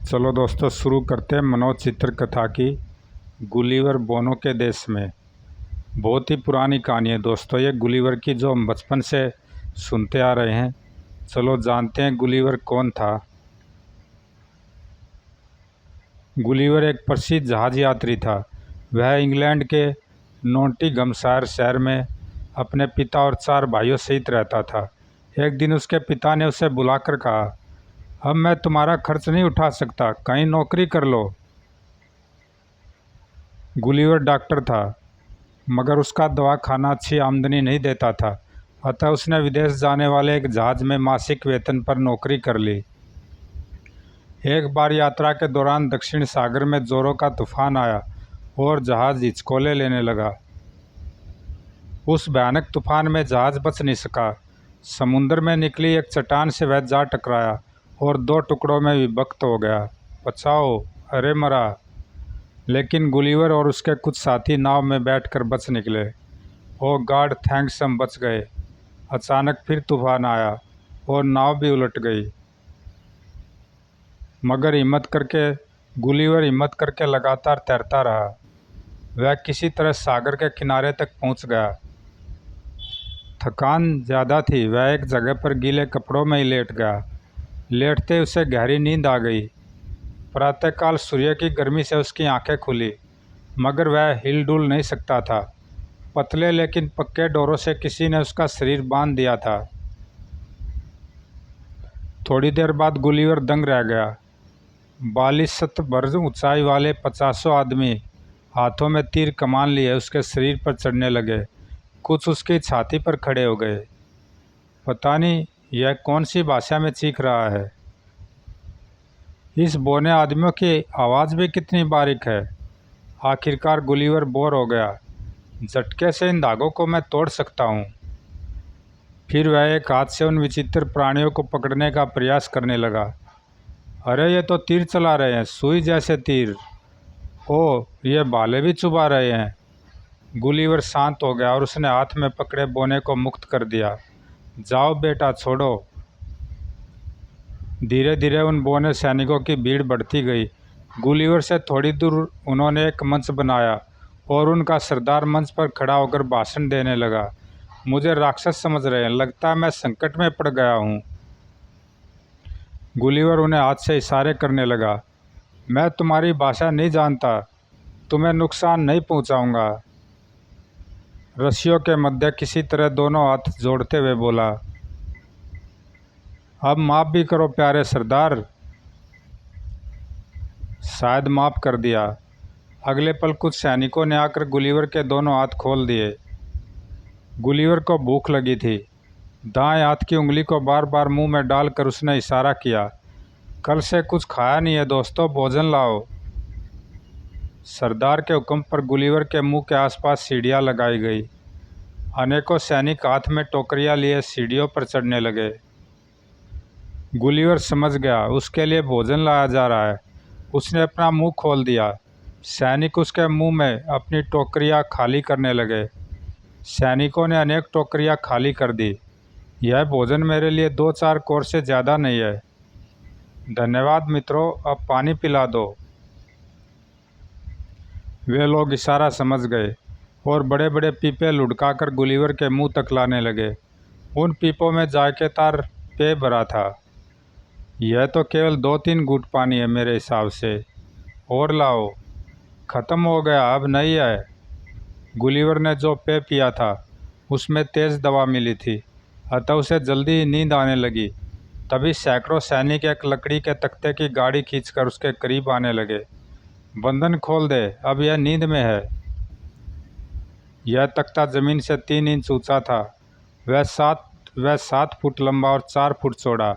चलो दोस्तों, शुरू करते हैं मनोचित्र कथा की गुलिवर बोनो के देश में। बहुत ही पुरानी कहानी है दोस्तों ये गुलिवर की, जो हम बचपन से सुनते आ रहे हैं। चलो जानते हैं गुलिवर कौन था। गुलिवर एक प्रसिद्ध जहाज यात्री था। वह इंग्लैंड के नोटिंगहमशायर शहर में अपने पिता और 4 भाइयों सहित रहता था। एक दिन उसके पिता ने उसे बुलाकर कहा, अब मैं तुम्हारा खर्च नहीं उठा सकता, कहीं नौकरी कर लो। गुलिवर डॉक्टर था, मगर उसका दवाखाना अच्छी आमदनी नहीं देता था। अतः उसने विदेश जाने वाले एक जहाज में मासिक वेतन पर नौकरी कर ली। एक बार यात्रा के दौरान दक्षिण सागर में जोरों का तूफान आया और जहाज हिचकोले लेने लगा। उस भयानक तूफान में जहाज बच नहीं सका। समुद्र में निकली एक चट्टान से वह जा टकराया और 2 टुकड़ों में विभक्त हो गया। बचाओ, अरे मरा। लेकिन गुलिवर और उसके कुछ साथी नाव में बैठकर बच निकले। ओ गॉड थैंक्स, हम बच गए। अचानक फिर तूफान आया और नाव भी उलट गई। मगर गुलिवर हिम्मत करके लगातार तैरता रहा। वह किसी तरह सागर के किनारे तक पहुंच गया। थकान ज़्यादा थी, वह एक जगह पर गीले कपड़ों में ही लेट गया। लेटते उसे गहरी नींद आ गई। प्रातःकाल सूर्य की गर्मी से उसकी आंखें खुली, मगर वह हिल डुल नहीं सकता था। पतले लेकिन पक्के डोरों से किसी ने उसका शरीर बांध दिया था। थोड़ी देर बाद गुलिवर दंग रह गया। 42 भर ऊंचाई वाले 50 आदमी हाथों में तीर कमान लिए उसके शरीर पर चढ़ने लगे। कुछ उसकी छाती पर खड़े हो गए। पता नहीं यह कौन सी भाषा में चीख रहा है। इस बौने आदमियों की आवाज़ भी कितनी बारीक है। आखिरकार गुलिवर बोर हो गया। झटके से इन धागों को मैं तोड़ सकता हूँ। फिर वह एक हाथ से उन विचित्र प्राणियों को पकड़ने का प्रयास करने लगा। अरे ये तो तीर चला रहे हैं, सुई जैसे तीर। ओह, ये भाले भी चुभा रहे हैं। गुलिवर शांत हो गया और उसने हाथ में पकड़े बोने को मुक्त कर दिया। जाओ बेटा, छोड़ो। धीरे धीरे उन बौने सैनिकों की भीड़ बढ़ती गई। गुलिवर से थोड़ी दूर उन्होंने एक मंच बनाया और उनका सरदार मंच पर खड़ा होकर भाषण देने लगा। मुझे राक्षस समझ रहे हैं, लगता है मैं संकट में पड़ गया हूँ। गुलिवर उन्हें हाथ से इशारे करने लगा। मैं तुम्हारी भाषा नहीं जानता, तुम्हें नुकसान नहीं पहुँचाऊँगा। रस्सियों के मध्य किसी तरह दोनों हाथ जोड़ते हुए बोला, अब माफ़ भी करो प्यारे सरदार। शायद माफ़ कर दिया। अगले पल कुछ सैनिकों ने आकर गुलिवर के दोनों हाथ खोल दिए। गुलिवर को भूख लगी थी। दाएं हाथ की उंगली को बार बार मुंह में डालकर उसने इशारा किया, कल से कुछ खाया नहीं है दोस्तों, भोजन लाओ। सरदार के हुक्म पर गुलिवर के मुंह के आसपास सीढ़ियाँ लगाई गई। अनेकों सैनिक हाथ में टोकरियाँ लिए सीढ़ियों पर चढ़ने लगे। गुलिवर समझ गया उसके लिए भोजन लाया जा रहा है। उसने अपना मुंह खोल दिया। सैनिक उसके मुंह में अपनी टोकरियां खाली करने लगे। सैनिकों ने अनेक टोकरियां खाली कर दी। यह भोजन मेरे लिए 2-4 कोर से ज़्यादा नहीं है। धन्यवाद मित्रों, अब पानी पिला दो। वे लोग इशारा समझ गए और बड़े बड़े पीपे लुढ़काकर गुलिवर के मुंह तक लाने लगे। उन पीपों में जायकेदार पेय भरा था। यह तो केवल 2-3 घूंट पानी है मेरे हिसाब से, और लाओ। ख़त्म हो गया, अब नहीं है। गुलिवर ने जो पेय पिया था उसमें तेज़ दवा मिली थी, अतः उसे जल्दी नींद आने लगी। तभी सैकड़ों सैनिक एक लकड़ी के तख्ते की गाड़ी खींचकर उसके करीब आने लगे। बंधन खोल दे, अब यह नींद में है। यह तख्ता ज़मीन से 3 इंच ऊंचा था। वह 7 फुट लंबा और 4 फुट चौड़ा।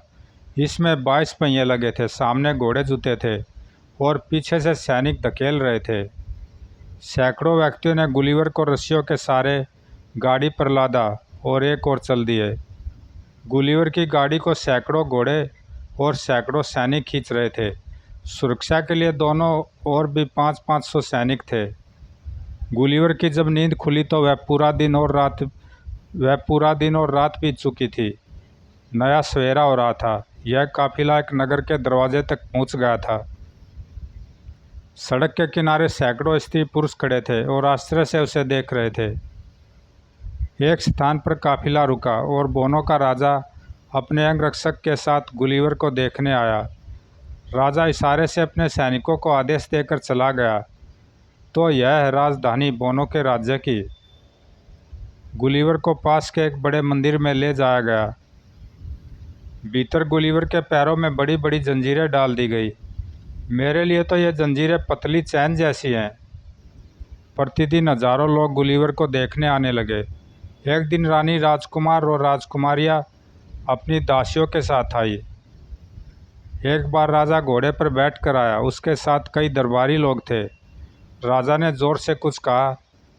इसमें 22 पहिए लगे थे। सामने घोड़े जुते थे और पीछे से सैनिक धकेल रहे थे। सैकड़ों व्यक्तियों ने गुलिवर को रस्सियों के सहारे गाड़ी पर लादा और एक ओर चल दिए। गुलिवर की गाड़ी को सैकड़ों घोड़े और सैकड़ों सैनिक खींच रहे थे। सुरक्षा के लिए दोनों ओर भी 500-500 सैनिक थे। गुलिवर की जब नींद खुली तो वह पूरा दिन और रात बीत चुकी थी। नया सवेरा हो रहा था। यह काफिला एक नगर के दरवाजे तक पहुंच गया था। सड़क के किनारे सैकड़ों स्त्री पुरुष खड़े थे और आश्चर्य से उसे देख रहे थे। एक स्थान पर काफिला रुका और बोनो का राजा अपने अंगरक्षक के साथ गुलिवर को देखने आया। राजा इशारे से अपने सैनिकों को आदेश देकर चला गया। तो यह है राजधानी बोनो के राज्य की। गुलिवर को पास के एक बड़े मंदिर में ले जाया गया। भीतर गुलिवर के पैरों में बड़ी बड़ी जंजीरें डाल दी गई। मेरे लिए तो ये जंजीरें पतली चैन जैसी हैं। प्रतिदिन हजारों लोग गुलिवर को देखने आने लगे। एक दिन रानी राजकुमार और राजकुमारियां अपनी दासियों के साथ आई। एक बार राजा घोड़े पर बैठ कर आया। उसके साथ कई दरबारी लोग थे। राजा ने जोर से कुछ कहा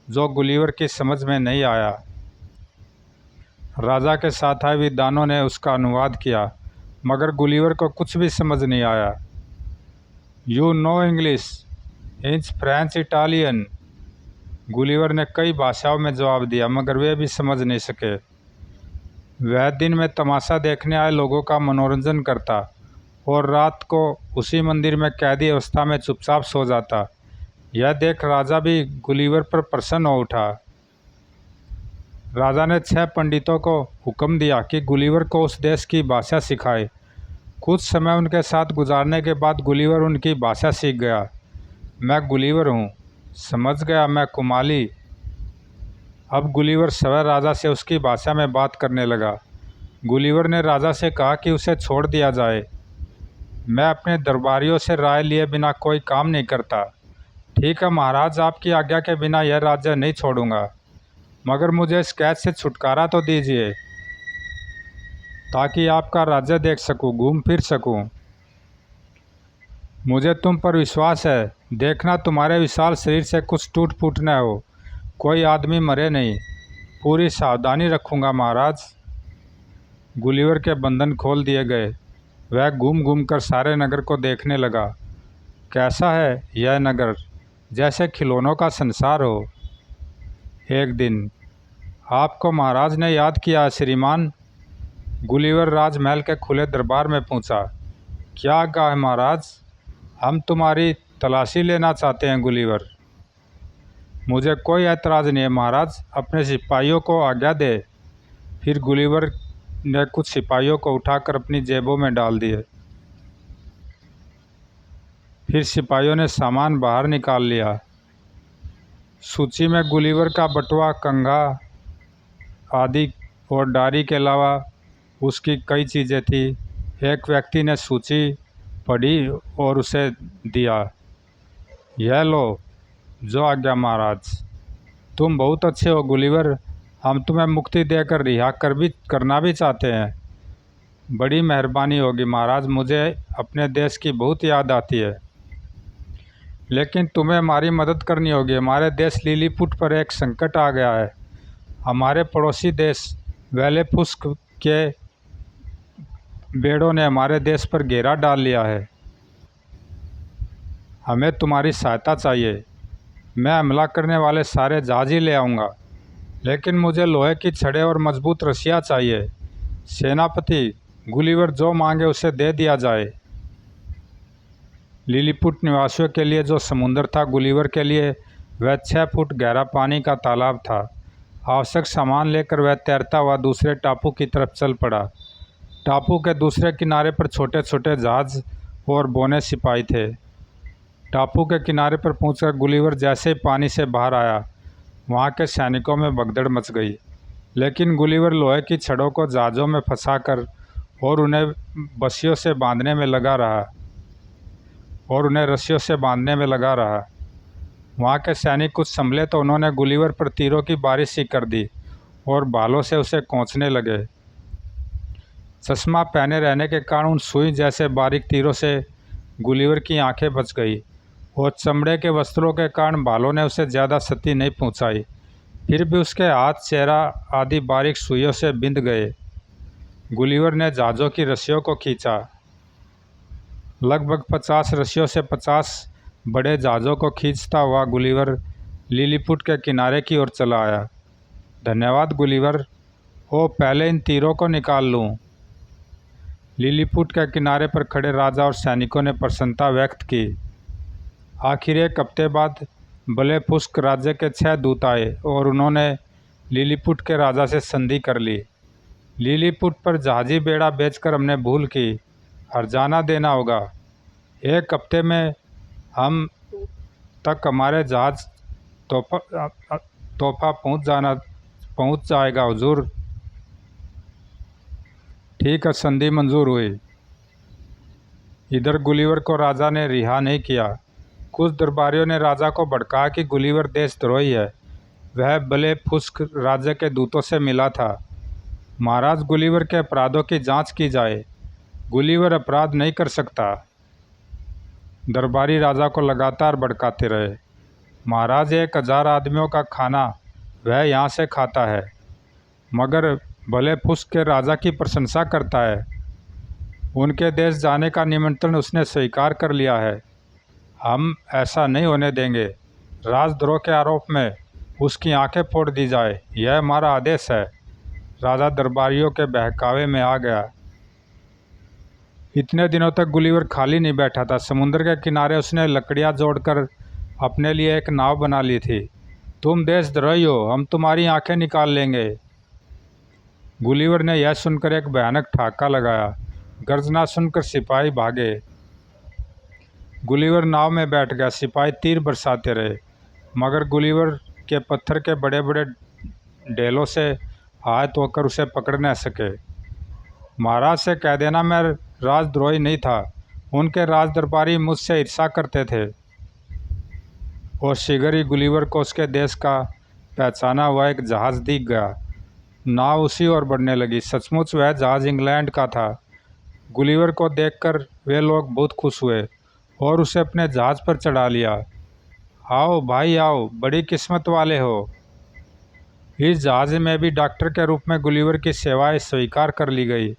जो गुलिवर की समझ में नहीं आया। राजा के साथ आए विद्वानों ने उसका अनुवाद किया, मगर गुलिवर को कुछ भी समझ नहीं आया। You know English, inch French, Italian. Gulliver ने कई भाषाओं में जवाब दिया, मगर वे भी समझ नहीं सके। वह दिन में तमाशा देखने आए लोगों का मनोरंजन करता और रात को उसी मंदिर में कैदी अवस्था में चुपचाप सो जाता। यह देख राजा भी गुलिवर पर प्रसन्न हो उठा। राजा ने 6 पंडितों को हुक्म दिया कि गुलिवर को उस देश की भाषा सिखाए। कुछ समय उनके साथ गुजारने के बाद गुलिवर उनकी भाषा सीख गया। मैं गुलिवर हूँ, समझ गया, मैं कुमाली। अब गुलिवर स्वयं राजा से उसकी भाषा में बात करने लगा। गुलिवर ने राजा से कहा कि उसे छोड़ दिया जाए। मैं अपने दरबारियों से राय लिए बिना कोई काम नहीं करता। ठीक है महाराज, आपकी आज्ञा के बिना यह राज्य नहीं छोड़ूंगा, मगर मुझे इस कैद से छुटकारा तो दीजिए ताकि आपका राज्य देख सकूं, घूम फिर सकूं। मुझे तुम पर विश्वास है। देखना तुम्हारे विशाल शरीर से कुछ टूट फूट न हो, कोई आदमी मरे नहीं। पूरी सावधानी रखूंगा महाराज। गुलिवर के बंधन खोल दिए गए। वह घूम घूम कर सारे नगर को देखने लगा। कैसा है यह नगर, जैसे खिलौनों का संसार हो। एक दिन, आपको महाराज ने याद किया श्रीमान। गुलिवर राजमहल के खुले दरबार में पहुंचा। क्या आज्ञा है महाराज? हम तुम्हारी तलाशी लेना चाहते हैं गुलिवर। मुझे कोई ऐतराज़ नहीं है महाराज, अपने सिपाहियों को आज्ञा दे। फिर गुलिवर ने कुछ सिपाहियों को उठाकर अपनी जेबों में डाल दिए। फिर सिपाहियों ने सामान बाहर निकाल लिया। सूची में गुलिवर का बटुआ, कंघा आदि और डायरी के अलावा उसकी कई चीज़ें थी। एक व्यक्ति ने सूची पढ़ी और उसे दिया। यह लो, जो आज्ञा महाराज। तुम बहुत अच्छे हो गुलिवर, हम तुम्हें मुक्ति देकर रिहा करना भी चाहते हैं। बड़ी मेहरबानी होगी महाराज, मुझे अपने देश की बहुत याद आती है। लेकिन तुम्हें हमारी मदद करनी होगी। हमारे देश लिलीपुट पर एक संकट आ गया है। हमारे पड़ोसी देश वेलेपुस के बेड़ों ने हमारे देश पर घेरा डाल लिया है। हमें तुम्हारी सहायता चाहिए। मैं हमला करने वाले सारे जहाज ही ले आऊँगा, लेकिन मुझे लोहे की छड़ें और मजबूत रस्सियाँ चाहिए। सेनापति, गुलिवर जो मांगे उसे दे दिया जाए। लिलीपुट निवासियों के लिए जो समुद्र था, गुलिवर के लिए वह 6 फुट गहरा पानी का तालाब था। आवश्यक सामान लेकर वह तैरता हुआ दूसरे टापू की तरफ चल पड़ा। टापू के दूसरे किनारे पर छोटे छोटे जहाज और बौने सिपाही थे। टापू के किनारे पर पहुंचकर गुलिवर जैसे ही पानी से बाहर आया, वहां के सैनिकों में भगदड़ मच गई। लेकिन गुलिवर लोहे की छड़ों को जहाज़ों में फंसाकर और उन्हें रस्सियों से बांधने में लगा रहा। वहाँ के सैनिक कुछ संभले तो उन्होंने गुलिवर पर तीरों की बारिश ही कर दी और भालों से उसे कोंचने लगे। चश्मा पहने रहने के कारण उन सुई जैसे बारीक तीरों से गुलिवर की आंखें बच गई और चमड़े के वस्त्रों के कारण भालों ने उसे ज़्यादा क्षति नहीं पहुंचाई। फिर भी उसके हाथ, चेहरा आदि बारीक सुइयों से बिंध गए। गुलिवर ने जहाज़ों की रस्सियों को खींचा। लगभग 50 रस्सियों से 50 बड़े जहाज़ों को खींचता हुआ गुलिवर लिलीपुट के किनारे की ओर चला आया। धन्यवाद गुलिवर। ओ, पहले इन तीरों को निकाल लूँ। लिलीपुट के किनारे पर खड़े राजा और सैनिकों ने प्रसन्नता व्यक्त की। आखिर 1 हफ्ते बाद ब्लेफुस्क राज्य के 6 दूत आए और उन्होंने लिलीपुट के राजा से संधि कर ली। लिलीपुट पर जहाजी बेड़ा बेचकर हमने भूल की, हर्जाना देना होगा। 1 हफ्ते में हम तक हमारे जहाज तोहफा पहुंच जाएगा हुजूर। ठीक है, संधि मंजूर हुई। इधर गुलिवर को राजा ने रिहा नहीं किया। कुछ दरबारियों ने राजा को भड़काया कि गुलिवर देशद्रोही है। वह ब्लेफुस्क राज्य के दूतों से मिला था। महाराज, गुलिवर के अपराधों की जांच की जाए। गुलिवर अपराध नहीं कर सकता। दरबारी राजा को लगातार भड़काते रहे। महाराज, 1000 आदमियों का खाना वह यहाँ से खाता है, मगर ब्लेफुस्क के राजा की प्रशंसा करता है। उनके देश जाने का निमंत्रण उसने स्वीकार कर लिया है। हम ऐसा नहीं होने देंगे। राजद्रोह के आरोप में उसकी आंखें फोड़ दी जाए, यह हमारा आदेश है। राजा दरबारियों के बहकावे में आ गया। इतने दिनों तक गुलिवर खाली नहीं बैठा था। समुद्र के किनारे उसने लकड़ियां जोड़कर अपने लिए एक नाव बना ली थी। तुम देशद्रोही हो, हम तुम्हारी आंखें निकाल लेंगे। गुलिवर ने यह सुनकर एक भयानक ठाका लगाया। गर्जना सुनकर सिपाही भागे। गुलिवर नाव में बैठ गया। सिपाही तीर बरसाते रहे, मगर गुलिवर के पत्थर के बड़े बड़े ढेलों से आहत होकर उसे पकड़ न सके। महाराज से कह देना मैं राजद्रोही नहीं था। उनके राज दरबारी मुझसे ईर्ष्या करते थे। और शीघ्र ही गुलिवर को उसके देश का पहचाना हुआ एक जहाज़ दिख गया। नाव उसी ओर बढ़ने लगी। सचमुच वह जहाज़ इंग्लैंड का था। गुलिवर को देखकर वे लोग बहुत खुश हुए और उसे अपने जहाज़ पर चढ़ा लिया। आओ भाई आओ, बड़ी किस्मत वाले हो। इस जहाज़ में भी डॉक्टर के रूप में गुलिवर की सेवाएं स्वीकार कर ली गई।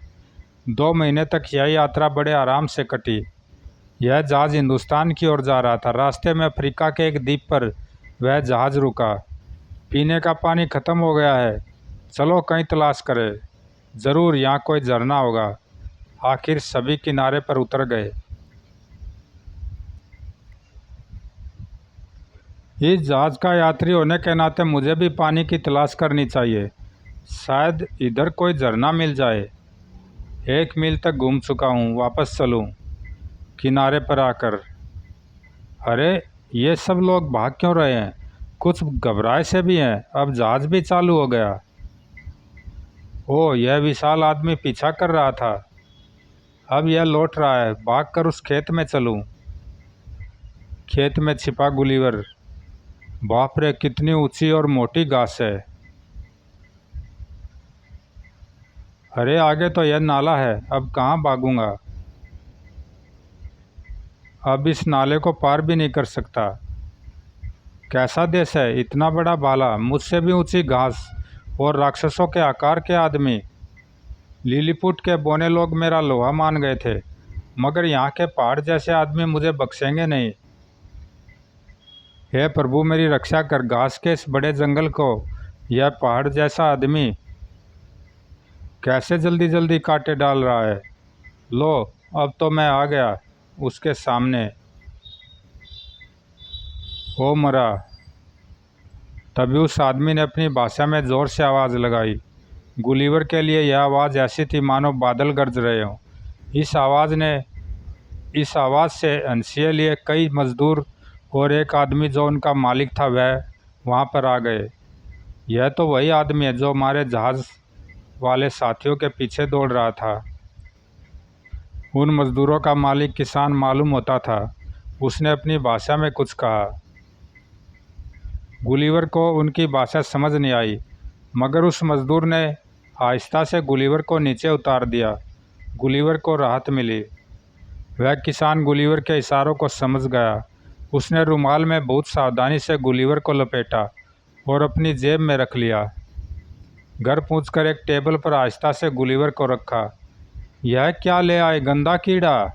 2 महीने तक यह यात्रा बड़े आराम से कटी। यह जहाज़ हिंदुस्तान की ओर जा रहा था। रास्ते में अफ्रीका के एक द्वीप पर वह जहाज़ रुका। पीने का पानी ख़त्म हो गया है, चलो कहीं तलाश करें। ज़रूर यहाँ कोई झरना होगा। आखिर सभी किनारे पर उतर गए। इस जहाज़ का यात्री होने के नाते मुझे भी पानी की तलाश करनी चाहिए। शायद इधर कोई झरना मिल जाए। 1 मील तक घूम चुका हूँ, वापस चलूँ। किनारे पर आकर, अरे ये सब लोग भाग क्यों रहे हैं? कुछ घबराए से भी हैं। अब जहाज़ भी चालू हो गया। ओह, यह विशाल आदमी पीछा कर रहा था। अब यह लौट रहा है। भागकर उस खेत में चलूँ। खेत में छिपा गुलिवर। बाप रे, कितनी ऊंची और मोटी घास है। अरे आगे तो यह नाला है, अब कहाँ भागूंगा? अब इस नाले को पार भी नहीं कर सकता। कैसा देश है, इतना बड़ा भाला, मुझसे भी ऊंची घास और राक्षसों के आकार के आदमी। लिलीपुट के बोने लोग मेरा लोहा मान गए थे, मगर यहाँ के पहाड़ जैसे आदमी मुझे बख्शेंगे नहीं। हे प्रभु, मेरी रक्षा कर। घास के इस बड़े जंगल को यह पहाड़ जैसा आदमी कैसे जल्दी जल्दी काटे डाल रहा है। लो, अब तो मैं आ गया उसके सामने। ओ मरा। तभी उस आदमी ने अपनी भाषा में ज़ोर से आवाज़ लगाई। गुलिवर के लिए यह आवाज़ ऐसी थी मानो बादल गरज रहे हों। इस आवाज़ से हंसिए लिए कई मज़दूर और एक आदमी जो उनका मालिक था वह वहाँ पर आ गए। यह तो वही आदमी है जो हमारे जहाज़ वाले साथियों के पीछे दौड़ रहा था। उन मज़दूरों का मालिक किसान मालूम होता था। उसने अपनी भाषा में कुछ कहा। गुलिवर को उनकी भाषा समझ नहीं आई, मगर उस मज़दूर ने आहिस्ता से गुलिवर को नीचे उतार दिया। गुलिवर को राहत मिली। वह किसान गुलिवर के इशारों को समझ गया। उसने रुमाल में बहुत सावधानी से गुलिवर को लपेटा और अपनी जेब में रख लिया। घर पहुंचकर एक टेबल पर आहिस्ता से गुलिवर को रखा। यह क्या ले आए, गंदा कीड़ा?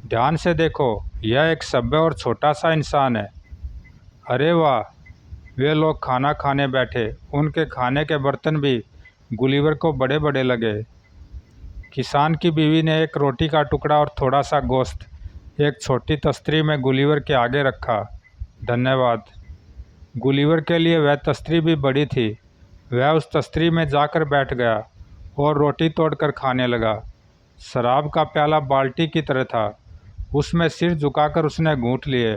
ध्यान से देखो, यह एक सभ्य और छोटा सा इंसान है। अरे वाह! वे लोग खाना खाने बैठे। उनके खाने के बर्तन भी गुलिवर को बड़े बड़े लगे। किसान की बीवी ने एक रोटी का टुकड़ा और थोड़ा सा गोश्त एक छोटी तस्तरी में गुलिवर के आगे रखा। धन्यवाद। गुलिवर के लिए वह तस्तरी भी बड़ी थी। वह उस तस्तरी में जाकर बैठ गया और रोटी तोड़कर खाने लगा। शराब का प्याला बाल्टी की तरह था, उसमें सिर झुकाकर उसने घूंट लिए।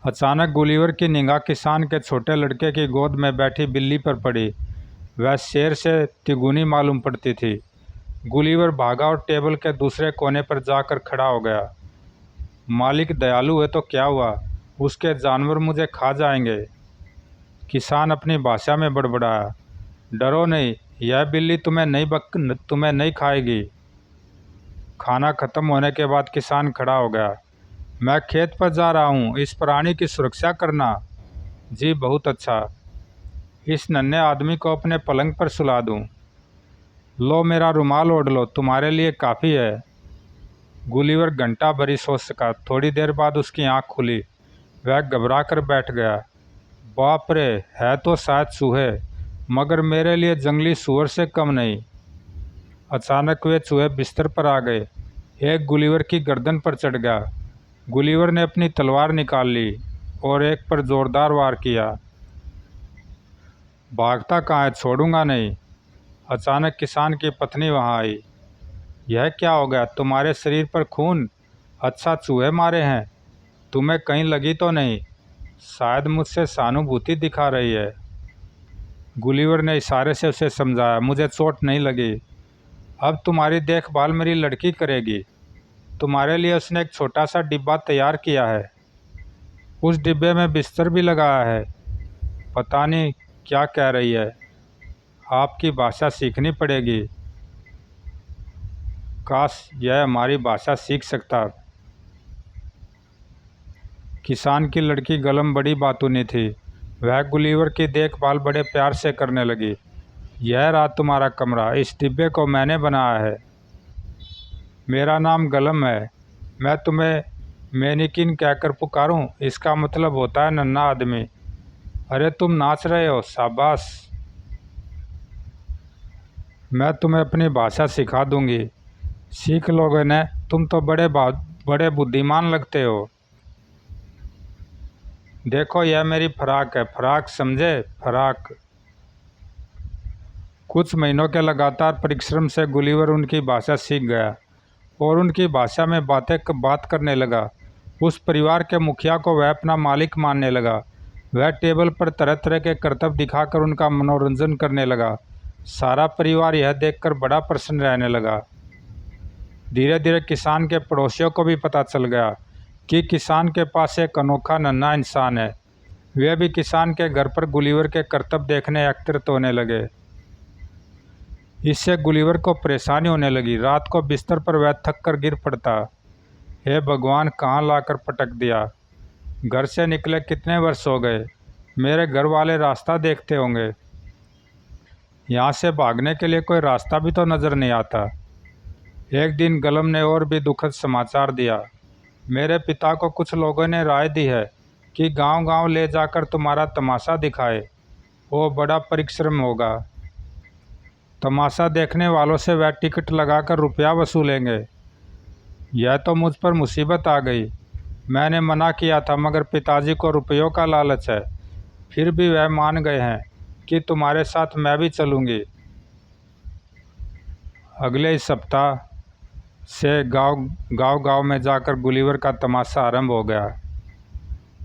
अचानक गुलिवर की निगाह किसान के छोटे लड़के की गोद में बैठी बिल्ली पर पड़ी। वह शेर से तिगुनी मालूम पड़ती थी। गुलिवर भागा और टेबल के दूसरे कोने पर जाकर खड़ा हो गया। मालिक दयालु है तो क्या हुआ, उसके जानवर मुझे खा जाएंगे। किसान अपनी भाषा में बड़बड़ाया। डरो नहीं, यह बिल्ली तुम्हें नहीं खाएगी। खाना खत्म होने के बाद किसान खड़ा हो गया। मैं खेत पर जा रहा हूँ, इस प्राणी की सुरक्षा करना। जी बहुत अच्छा। इस नन्हे आदमी को अपने पलंग पर सुला दूँ? लो मेरा रुमाल ओढ़ लो, तुम्हारे लिए काफ़ी है। गुलिवर घंटा भरी सोच सका। थोड़ी देर बाद उसकी आंख खुली। वह घबरा कर बैठ गया। बाप रे, है तो शायद चूहे, मगर मेरे लिए जंगली सूअर से कम नहीं। अचानक वे चूहे बिस्तर पर आ गए। एक गुलिवर की गर्दन पर चढ़ गया। गुलिवर ने अपनी तलवार निकाल ली और एक पर जोरदार वार किया। भागता कहाँ है, छोड़ूंगा नहीं। अचानक किसान की पत्नी वहाँ आई। यह क्या हो गया, तुम्हारे शरीर पर खून? अच्छा, चूहे मारे हैं। तुम्हें कहीं लगी तो नहीं? शायद मुझसे सहानुभूति दिखा रही है। गुलिवर ने इशारे से उसे समझाया, मुझे चोट नहीं लगी। अब तुम्हारी देखभाल मेरी लड़की करेगी। तुम्हारे लिए उसने एक छोटा सा डिब्बा तैयार किया है। उस डिब्बे में बिस्तर भी लगाया है। पता नहीं क्या कह रही है, आपकी भाषा सीखनी पड़ेगी। काश यह हमारी भाषा सीख सकता। किसान की लड़की गलम बड़ी बातूनी थी। वह गुलिवर की देखभाल बड़े प्यार से करने लगी। यह रहा तुम्हारा कमरा, इस डिब्बे को मैंने बनाया है। मेरा नाम गलम है। मैं तुम्हें मैनिकिन कहकर पुकारूं? इसका मतलब होता है नन्हा आदमी। अरे तुम नाच रहे हो, शाबाश। मैं तुम्हें अपनी भाषा सिखा दूंगी, सीख लोगे न। तुम तो बड़े बुद्धिमान लगते हो। देखो यह मेरी फ्राक है, फ्राक समझे, फ्राक। कुछ महीनों के लगातार परिश्रम से गुलिवर उनकी भाषा सीख गया और उनकी भाषा में बात करने लगा। उस परिवार के मुखिया को वह अपना मालिक मानने लगा। वह टेबल पर तरह तरह के करतब दिखाकर उनका मनोरंजन करने लगा। सारा परिवार यह देखकर बड़ा प्रसन्न रहने लगा। धीरे धीरे किसान के पड़ोसियों को भी पता चल गया कि किसान के पास एक अनोखा नन्हा इंसान है। वे भी किसान के घर पर गुलिवर के करतब देखने एकत्रित होने लगे। इससे गुलिवर को परेशानी होने लगी। रात को बिस्तर पर वह थक कर गिर पड़ता। हे भगवान, कहाँ लाकर पटक दिया। घर से निकले कितने वर्ष हो गए। मेरे घर वाले रास्ता देखते होंगे। यहाँ से भागने के लिए कोई रास्ता भी तो नज़र नहीं आता। एक दिन गलम ने और भी दुखद समाचार दिया। मेरे पिता को कुछ लोगों ने राय दी है कि गांव-गांव ले जाकर तुम्हारा तमाशा दिखाए। वो बड़ा परिश्रम होगा। तमाशा देखने वालों से वह टिकट लगाकर रुपया वसूलेंगे। यह तो मुझ पर मुसीबत आ गई। मैंने मना किया था, मगर पिताजी को रुपयों का लालच है। फिर भी वह मान गए हैं कि तुम्हारे साथ मैं भी चलूँगी। अगले ही सप्ताह से गांव में जाकर गुलिवर का तमाशा आरंभ हो गया।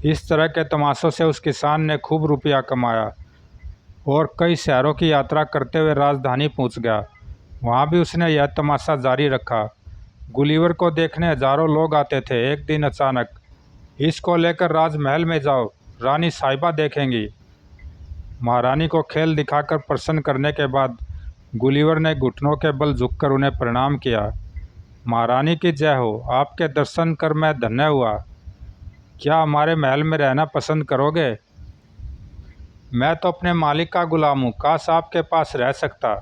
इस तरह के तमाशों से उस किसान ने खूब रुपया कमाया और कई शहरों की यात्रा करते हुए राजधानी पहुंच गया। वहां भी उसने यह तमाशा जारी रखा। गुलिवर को देखने हजारों लोग आते थे। एक दिन अचानक, इसको लेकर राजमहल में जाओ, रानी साहिबा देखेंगी। महारानी को खेल दिखाकर प्रसन्न करने के बाद गुलिवर ने घुटनों के बल झुककर उन्हें प्रणाम किया। महारानी की जय हो, आपके दर्शन कर मैं धन्य हुआ। क्या हमारे महल में रहना पसंद करोगे? मैं तो अपने मालिक का गुलाम हूँ, काश आपके पास रह सकता।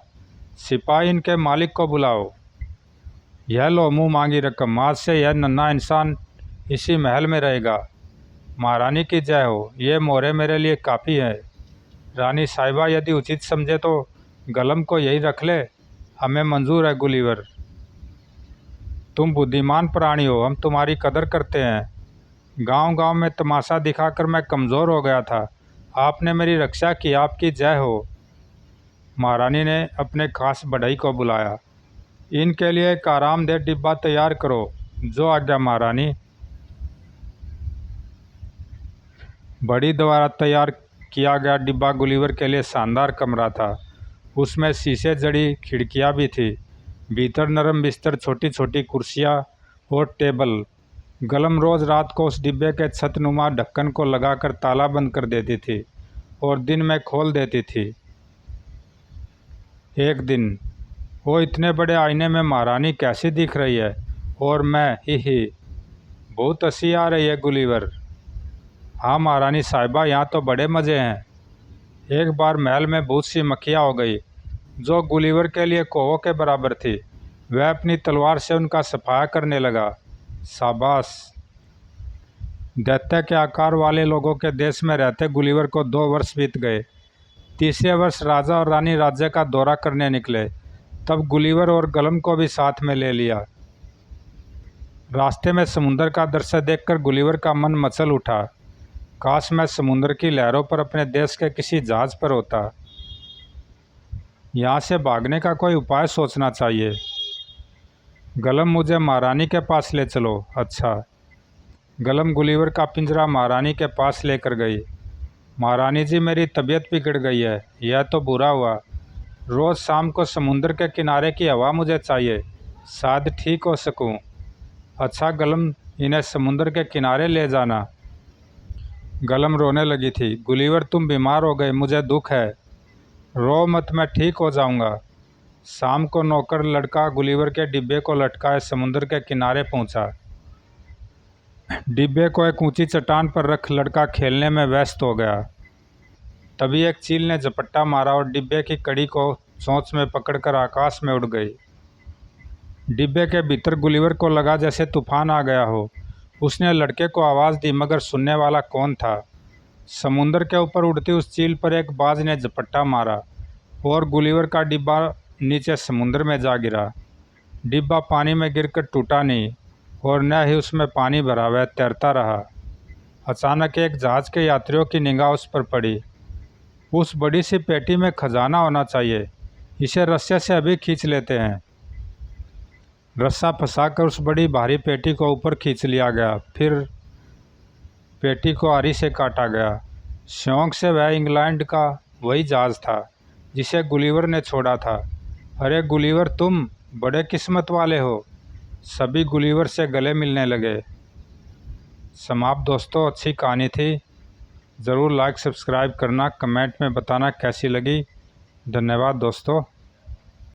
सिपाही, इनके मालिक को बुलाओ। यह लो मुँह मांगी रकम, आज से यह नन्हा इंसान इसी महल में रहेगा। महारानी की जय हो, ये मोहरे मेरे लिए काफ़ी है। रानी साहिबा यदि उचित समझे तो गलम को यही रख ले, हमें मंजूर है गुलिवर। तुम बुद्धिमान प्राणी हो, हम तुम्हारी कदर करते हैं। गांव-गांव में तमाशा दिखाकर मैं कमज़ोर हो गया था। आपने मेरी रक्षा की, आपकी जय हो। महारानी ने अपने खास बढ़ई को बुलाया। इनके लिए एक आरामदेह डिब्बा तैयार करो। जो आज्ञा महारानी। बड़ी द्वारा तैयार किया गया डिब्बा गुलिवर के लिए शानदार कमरा था। उसमें शीशे जड़ी खिड़कियां भी थी। भीतर नरम बिस्तर, छोटी छोटी कुर्सियां और टेबल। गलम रोज रात को उस डिब्बे के छतनुमा ढक्कन को लगाकर ताला बंद कर देती थी और दिन में खोल देती थी। एक दिन, वो इतने बड़े आईने में महारानी कैसी दिख रही है, और मैं ही बहुत हंसी आ रही है गुलिवर। हाँ महारानी साहिबा, यहाँ तो बड़े मज़े हैं। एक बार महल में बहुत सी मक्खियाँ हो गई जो गुलिवर के लिए कौवों के बराबर थी। वह अपनी तलवार से उनका सफाया करने लगा। शाबाश। दैत्य के आकार वाले लोगों के देश में रहते गुलिवर को 2 वर्ष बीत गए। तीसरे वर्ष राजा और रानी राज्य का दौरा करने निकले। तब गुलिवर और गलम को भी साथ में ले लिया। रास्ते में समुद्र का दृश्य देखकर गुलिवर का मन मचल उठा। काश मैं समुद्र की लहरों पर अपने देश के किसी जहाज पर होता। यहाँ से भागने का कोई उपाय सोचना चाहिए। गलम, मुझे महारानी के पास ले चलो। अच्छा। गलम गुलिवर का पिंजरा महारानी के पास लेकर गई। महारानी जी, मेरी तबीयत बिगड़ गई है। यह तो बुरा हुआ। रोज़ शाम को समुद्र के किनारे की हवा मुझे चाहिए, शायद ठीक हो सकूं। अच्छा गलम, इन्हें समुद्र के किनारे ले जाना। गलम रोने लगी थी। गुलिवर, तुम बीमार हो गए, मुझे दुख है। रो मत, मैं ठीक हो जाऊंगा। शाम को नौकर लड़का गुलिवर के डिब्बे को लटकाए समुद्र के किनारे पहुंचा। डिब्बे को एक ऊंची चट्टान पर रख लड़का खेलने में व्यस्त हो गया। तभी एक चील ने झपट्टा मारा और डिब्बे की कड़ी को चोंच में पकड़कर आकाश में उड़ गई। डिब्बे के भीतर गुलिवर को लगा जैसे तूफान आ गया हो। उसने लड़के को आवाज़ दी, मगर सुनने वाला कौन था। समुद्र के ऊपर उड़ती उस चील पर एक बाज ने झपट्टा मारा और गुलिवर का डिब्बा नीचे समुद्र में जा गिरा। डिब्बा पानी में गिरकर टूटा नहीं और न ही उसमें पानी भरा, वह तैरता रहा। अचानक एक जहाज के यात्रियों की निगाह उस पर पड़ी। उस बड़ी सी पेटी में खजाना होना चाहिए। इसे रस्से से अभी खींच लेते हैं। रस्सा फंसाकर उस बड़ी भारी पेटी को ऊपर खींच लिया गया। फिर पेटी को आरी से काटा गया। शौक से वह इंग्लैंड का वही जहाज था जिसे गुलिवर ने छोड़ा था। अरे गुलिवर, तुम बड़े किस्मत वाले हो। सभी गुलिवर से गले मिलने लगे। समाप्त दोस्तों, अच्छी कहानी थी। ज़रूर लाइक सब्सक्राइब करना, कमेंट में बताना कैसी लगी। धन्यवाद दोस्तों।